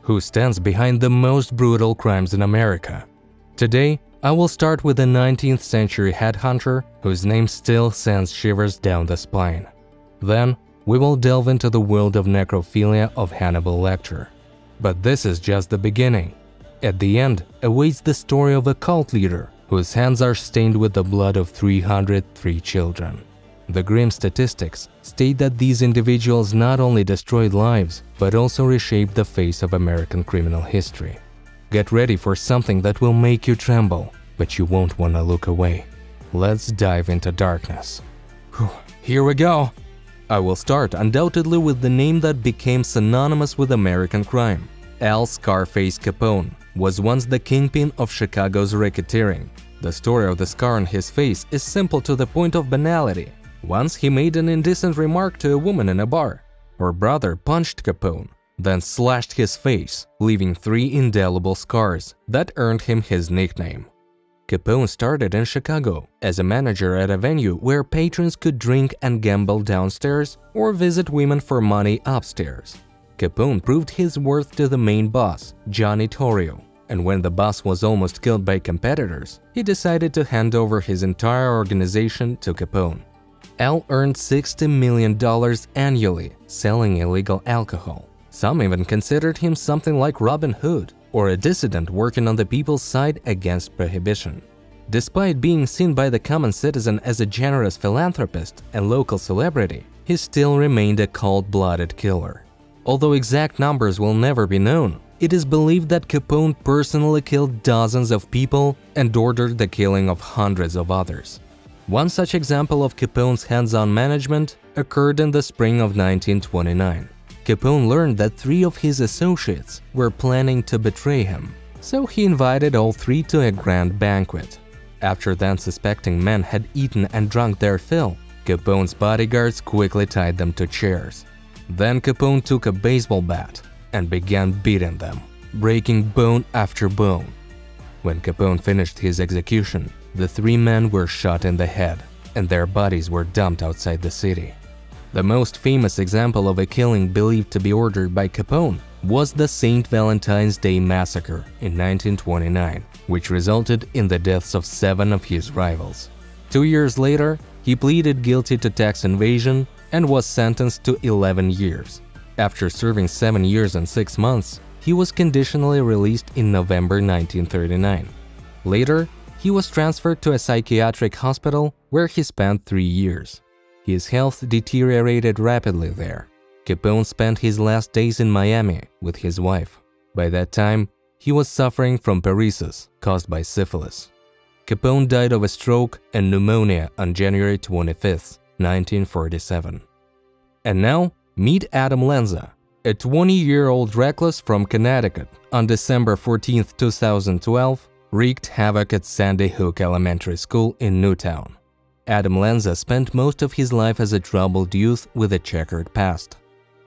Who stands behind the most brutal crimes in America? Today, I will start with a 19th century headhunter whose name still sends shivers down the spine. Then, we will delve into the world of necrophilia of Hannibal Lecter. But this is just the beginning. At the end awaits the story of a cult leader whose hands are stained with the blood of 303 children. The grim statistics state that these individuals not only destroyed lives, but also reshaped the face of American criminal history. Get ready for something that will make you tremble, but you won't want to look away. Let's dive into darkness. Here we go! I will start undoubtedly with the name that became synonymous with American crime. Al Scarface Capone was once the kingpin of Chicago's racketeering. The story of the scar on his face is simple to the point of banality. Once he made an indecent remark to a woman in a bar. Her brother punched Capone, then slashed his face, leaving 3 indelible scars that earned him his nickname. Capone started in Chicago as a manager at a venue where patrons could drink and gamble downstairs or visit women for money upstairs. Capone proved his worth to the main boss, Johnny Torrio, and when the boss was almost killed by competitors, he decided to hand over his entire organization to Capone. Al earned $60 million annually selling illegal alcohol. Some even considered him something like Robin Hood or a dissident working on the people's side against prohibition. Despite being seen by the common citizen as a generous philanthropist and local celebrity, he still remained a cold-blooded killer. Although exact numbers will never be known, it is believed that Capone personally killed dozens of people and ordered the killing of hundreds of others. One such example of Capone's hands-on management occurred in the spring of 1929. Capone learned that 3 of his associates were planning to betray him, so he invited all 3 to a grand banquet. After the unsuspecting men had eaten and drunk their fill, Capone's bodyguards quickly tied them to chairs. Then Capone took a baseball bat and began beating them, breaking bone after bone. When Capone finished his execution, the 3 men were shot in the head, and their bodies were dumped outside the city. The most famous example of a killing believed to be ordered by Capone was the St. Valentine's Day Massacre in 1929, which resulted in the deaths of 7 of his rivals. 2 years later, he pleaded guilty to tax evasion and was sentenced to 11 years. After serving 7 years and 6 months, he was conditionally released in November 1939. Later, he was transferred to a psychiatric hospital where he spent 3 years. His health deteriorated rapidly there. Capone spent his last days in Miami with his wife. By that time, he was suffering from paresis caused by syphilis. Capone died of a stroke and pneumonia on January 25, 1947. And now, meet Adam Lanza, a 20-year-old recluse from Connecticut. On December 14, 2012, wreaked havoc at Sandy Hook Elementary School in Newtown. Adam Lanza spent most of his life as a troubled youth with a checkered past.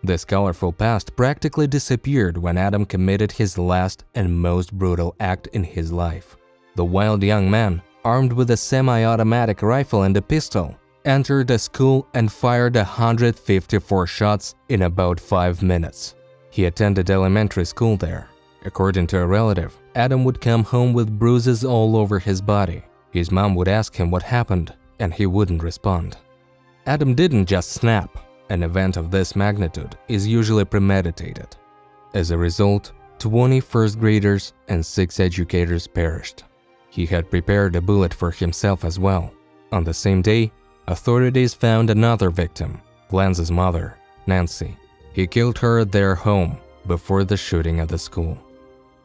This colorful past practically disappeared when Adam committed his last and most brutal act in his life. The wild young man, armed with a semi-automatic rifle and a pistol, entered a school and fired 154 shots in about 5 minutes. He attended elementary school there. According to a relative, Adam would come home with bruises all over his body. His mom would ask him what happened, and he wouldn't respond. Adam didn't just snap. An event of this magnitude is usually premeditated. As a result, 20 first graders and 6 educators perished. He had prepared a bullet for himself as well. On the same day, authorities found another victim, Lanza's mother, Nancy. He killed her at their home before the shooting at the school.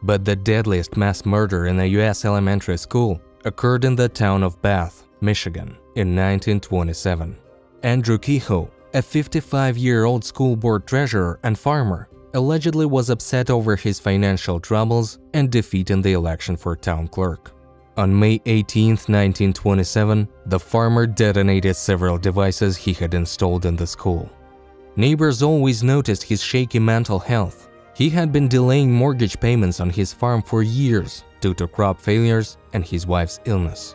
But the deadliest mass murder in a U.S. elementary school occurred in the town of Bath, Michigan, in 1927. Andrew Kehoe, a 55-year-old school board treasurer and farmer, allegedly was upset over his financial troubles and defeat in the election for town clerk. On May 18, 1927, the farmer detonated several devices he had installed in the school. Neighbors always noticed his shaky mental health. He had been delaying mortgage payments on his farm for years due to crop failures and his wife's illness.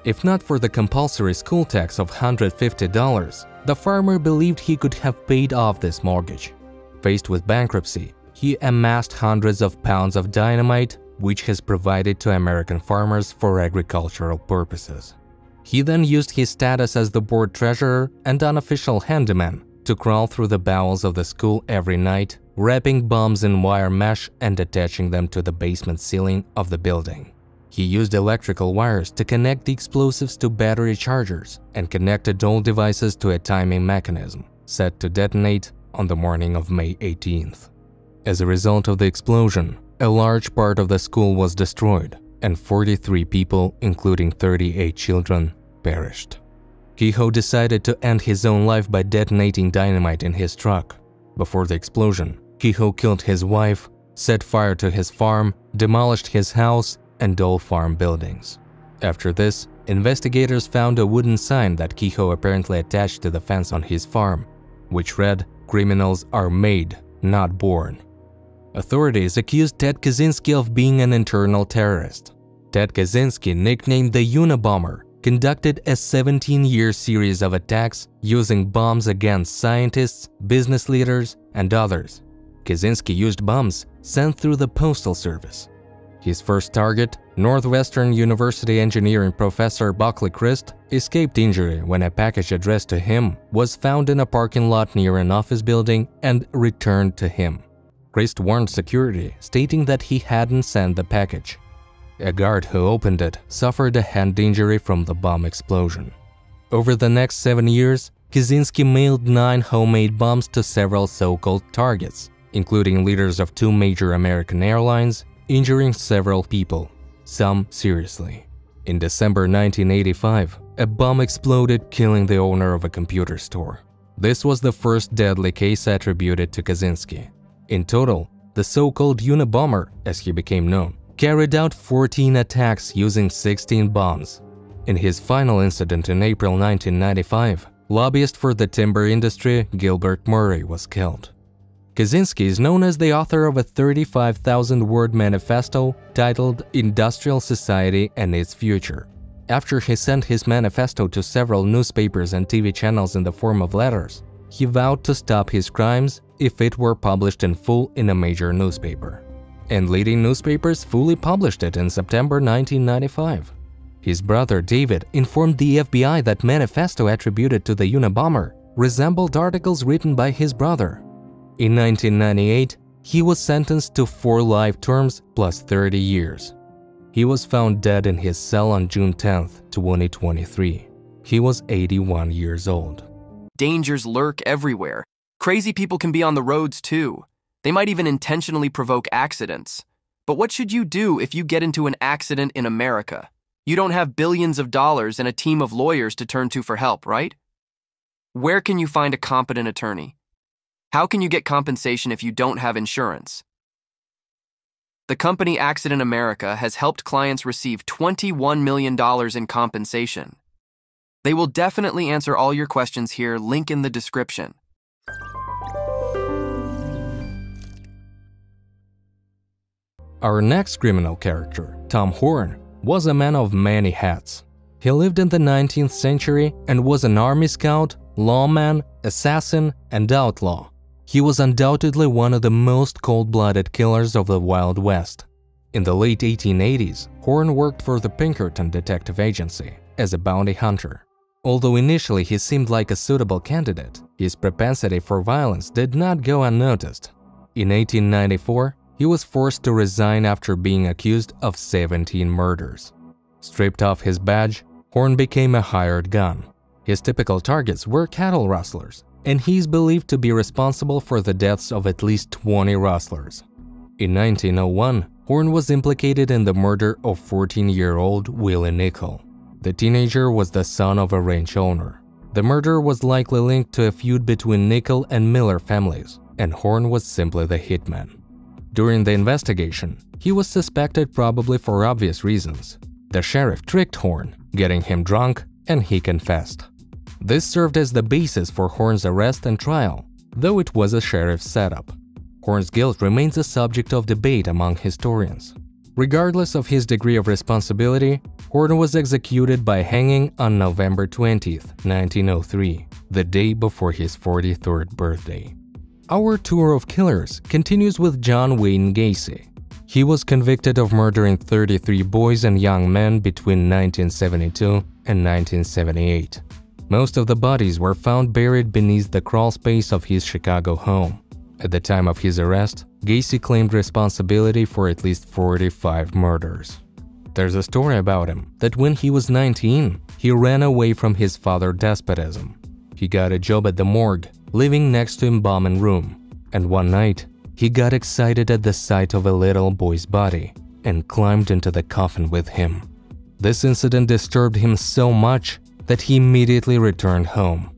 If not for the compulsory school tax of $150, the farmer believed he could have paid off this mortgage. Faced with bankruptcy, he amassed hundreds of pounds of dynamite, which has provided to American farmers for agricultural purposes. He then used his status as the board treasurer and unofficial handyman to crawl through the bowels of the school every night, wrapping bombs in wire mesh and attaching them to the basement ceiling of the building. He used electrical wires to connect the explosives to battery chargers and connected all devices to a timing mechanism set to detonate on the morning of May 18th. As a result of the explosion, a large part of the school was destroyed, and 43 people, including 38 children, perished. Kehoe decided to end his own life by detonating dynamite in his truck. Before the explosion, Kehoe killed his wife, set fire to his farm, demolished his house, and all farm buildings. After this, investigators found a wooden sign that Kehoe apparently attached to the fence on his farm, which read, "Criminals are made, not born." Authorities accused Ted Kaczynski of being an internal terrorist. Ted Kaczynski, nicknamed the Unabomber, conducted a 17-year series of attacks using bombs against scientists, business leaders, and others. Kaczynski used bombs sent through the Postal Service. His first target, Northwestern University engineering professor Buckley Crist, escaped injury when a package addressed to him was found in a parking lot near an office building and returned to him. Crist warned security, stating that he hadn't sent the package. A guard who opened it suffered a hand injury from the bomb explosion. Over the next 7 years, Kaczynski mailed 9 homemade bombs to several so-called targets, including leaders of 2 major American airlines, injuring several people, some seriously. In December 1985, a bomb exploded, killing the owner of a computer store. This was the first deadly case attributed to Kaczynski. In total, the so-called Unabomber, as he became known, carried out 14 attacks using 16 bombs. In his final incident in April 1995, lobbyist for the timber industry Gilbert Murray was killed. Kaczynski is known as the author of a 35,000-word manifesto titled Industrial Society and Its Future. After he sent his manifesto to several newspapers and TV channels in the form of letters, he vowed to stop his crimes if it were published in full in a major newspaper. And leading newspapers fully published it in September 1995. His brother David informed the FBI that manifesto attributed to the Unabomber resembled articles written by his brother. In 1998, he was sentenced to 4 life terms plus 30 years. He was found dead in his cell on June 10, 2023. He was 81 years old. Dangers lurk everywhere. Crazy people can be on the roads too. They might even intentionally provoke accidents. But what should you do if you get into an accident in America? You don't have billions of dollars and a team of lawyers to turn to for help, right? Where can you find a competent attorney? How can you get compensation if you don't have insurance? The company Accident America has helped clients receive $21 million in compensation. They will definitely answer all your questions here, link in the description. Our next criminal character, Tom Horn, was a man of many hats. He lived in the 19th century and was an army scout, lawman, assassin, and outlaw. He was undoubtedly one of the most cold-blooded killers of the Wild West. In the late 1880s, Horn worked for the Pinkerton Detective Agency as a bounty hunter. Although initially he seemed like a suitable candidate, his propensity for violence did not go unnoticed. In 1894, he was forced to resign after being accused of 17 murders. Stripped off his badge, Horn became a hired gun. His typical targets were cattle rustlers, and he is believed to be responsible for the deaths of at least 20 rustlers. In 1901, Horn was implicated in the murder of 14-year-old Willie Nickel. The teenager was the son of a ranch owner. The murder was likely linked to a feud between Nickel and Miller families, and Horn was simply the hitman. During the investigation, he was suspected probably for obvious reasons. The sheriff tricked Horn, getting him drunk, and he confessed. This served as the basis for Horn's arrest and trial, though it was a sheriff's setup. Horn's guilt remains a subject of debate among historians. Regardless of his degree of responsibility, Horn was executed by hanging on November 20, 1903, the day before his 43rd birthday. Our tour of killers continues with John Wayne Gacy. He was convicted of murdering 33 boys and young men between 1972 and 1978. Most of the bodies were found buried beneath the crawl space of his Chicago home. At the time of his arrest, Gacy claimed responsibility for at least 45 murders. There's a story about him that when he was 19, he ran away from his father's despotism. He got a job at the morgue, living next to embalming room, and one night, he got excited at the sight of a little boy's body and climbed into the coffin with him. This incident disturbed him so much that he immediately returned home.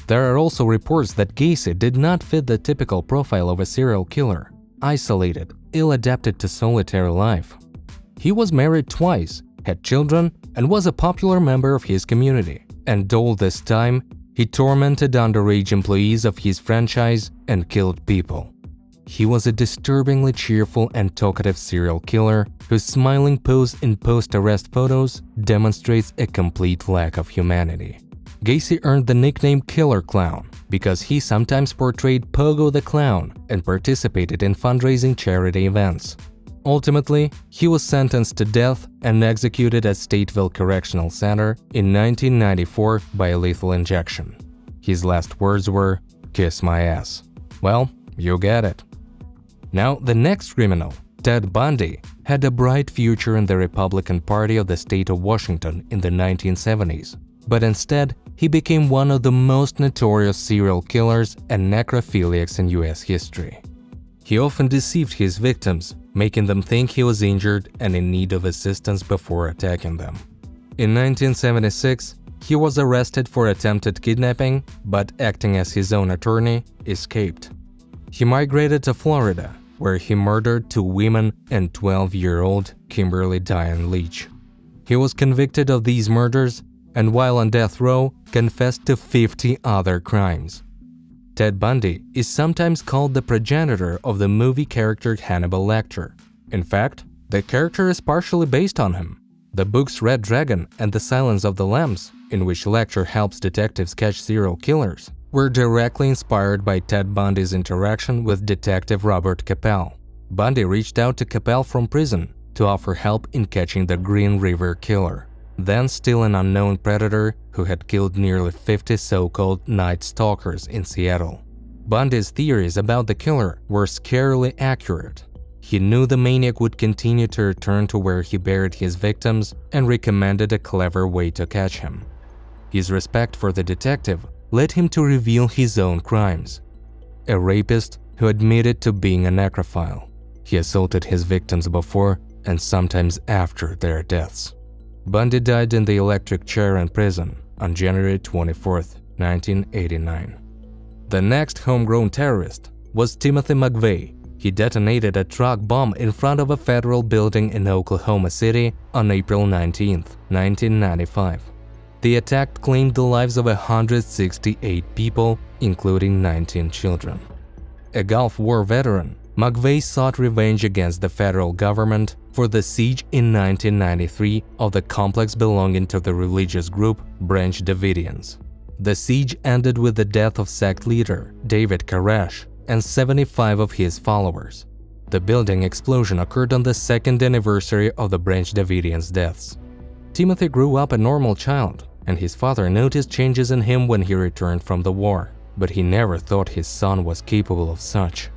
There are also reports that Gacy did not fit the typical profile of a serial killer, isolated, ill-adapted to solitary life. He was married twice, had children, and was a popular member of his community. And all this time, he tormented underage employees of his franchise and killed people. He was a disturbingly cheerful and talkative serial killer whose smiling pose in post-arrest photos demonstrates a complete lack of humanity. Gacy earned the nickname Killer Clown because he sometimes portrayed Pogo the Clown and participated in fundraising charity events. Ultimately, he was sentenced to death and executed at Stateville Correctional Center in 1994 by a lethal injection. His last words were, "Kiss my ass." Well, you get it. Now, the next criminal, Ted Bundy, had a bright future in the Republican Party of the state of Washington in the 1970s, but instead, he became one of the most notorious serial killers and necrophiliacs in US history. He often deceived his victims, making them think he was injured and in need of assistance before attacking them. In 1976, he was arrested for attempted kidnapping, but acting as his own attorney, escaped. He migrated to Florida, where he murdered 2 women and 12-year-old Kimberly Diane Leach. He was convicted of these murders and while on death row, confessed to 50 other crimes. Ted Bundy is sometimes called the progenitor of the movie character Hannibal Lecter. In fact, the character is partially based on him. The books Red Dragon and The Silence of the Lambs, in which Lecter helps detectives catch serial killers, were directly inspired by Ted Bundy's interaction with Detective Robert Capel. Bundy reached out to Capel from prison to offer help in catching the Green River Killer, then still an unknown predator who had killed nearly 50 so-called Night Stalkers in Seattle. Bundy's theories about the killer were scarily accurate. He knew the maniac would continue to return to where he buried his victims and recommended a clever way to catch him. His respect for the detective led him to reveal his own crimes. A rapist who admitted to being a necrophile. He assaulted his victims before and sometimes after their deaths. Bundy died in the electric chair in prison on January 24, 1989. The next homegrown terrorist was Timothy McVeigh. He detonated a truck bomb in front of a federal building in Oklahoma City on April 19, 1995. The attack claimed the lives of 168 people, including 19 children. A Gulf War veteran, McVeigh sought revenge against the federal government for the siege in 1993 of the complex belonging to the religious group Branch Davidians. The siege ended with the death of sect leader David Koresh and 75 of his followers. The building explosion occurred on the 2nd anniversary of the Branch Davidians' deaths. Timothy grew up a normal child, and his father noticed changes in him when he returned from the war, but he never thought his son was capable of such.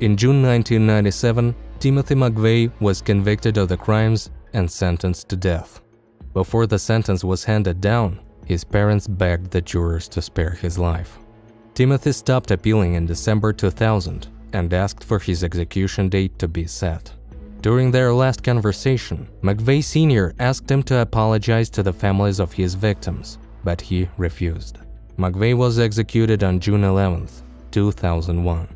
In June 1997, Timothy McVeigh was convicted of the crimes and sentenced to death. Before the sentence was handed down, his parents begged the jurors to spare his life. Timothy stopped appealing in December 2000 and asked for his execution date to be set. During their last conversation, McVeigh Sr. asked him to apologize to the families of his victims, but he refused. McVeigh was executed on June 11, 2001.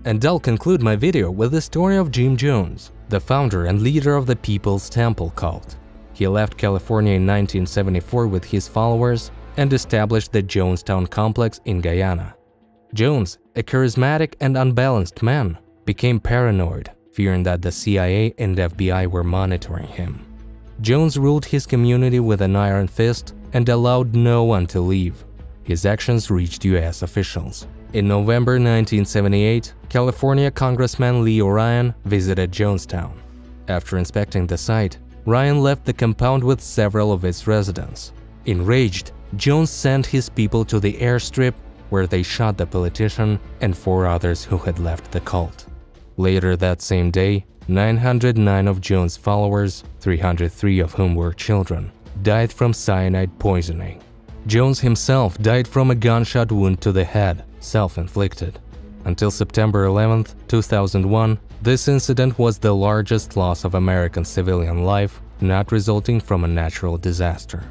And I'll conclude my video with the story of Jim Jones, the founder and leader of the People's Temple cult. He left California in 1974 with his followers and established the Jonestown complex in Guyana. Jones, a charismatic and unbalanced man, became paranoid, fearing that the CIA and FBI were monitoring him. Jones ruled his community with an iron fist and allowed no one to leave. His actions reached US officials. In November 1978, California Congressman Leo Ryan visited Jonestown. After inspecting the site, Ryan left the compound with several of its residents. Enraged, Jones sent his people to the airstrip, where they shot the politician and 4 others who had left the cult. Later that same day, 909 of Jones' followers, 303 of whom were children, died from cyanide poisoning. Jones himself died from a gunshot wound to the head, self-inflicted. Until September 11, 2001, this incident was the largest loss of American civilian life not resulting from a natural disaster.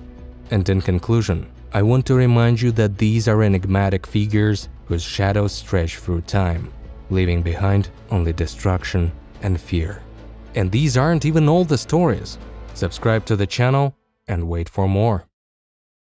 And in conclusion, I want to remind you that these are enigmatic figures whose shadows stretch through time, leaving behind only destruction and fear. And these aren't even all the stories. Subscribe to the channel and wait for more.